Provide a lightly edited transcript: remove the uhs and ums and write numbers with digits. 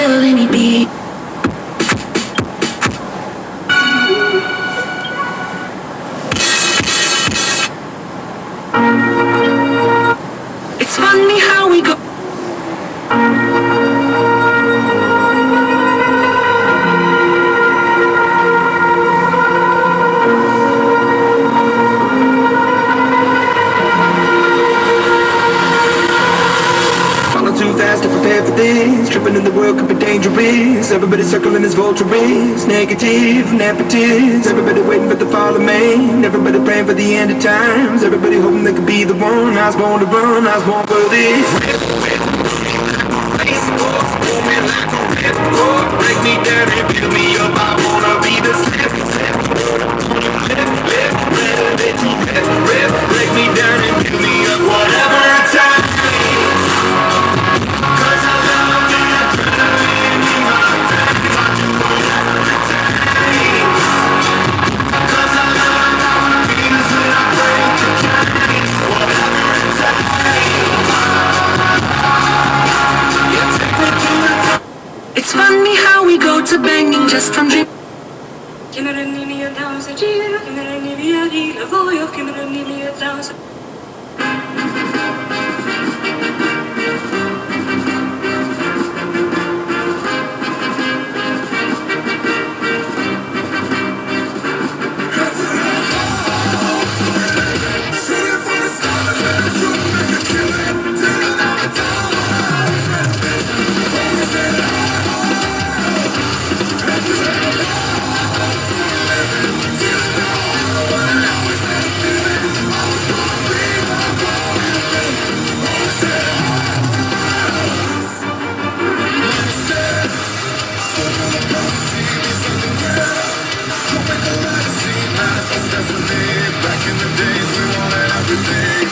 feel any beat. It's funny how we go. Too fast to prepare for this. Tripping in the world could be dangerous. Everybody circling as vultures. Negative, nepotist. Everybody waiting for the fall of man. Everybody praying for the end of times. Everybody hoping they could be the one. I was born to run, I was born for this. Break me down and build me up. I wanna be the break me down and build me up. Whatever it takes. It's funny how we go to banging just from dream. Back in the days we wanted everything,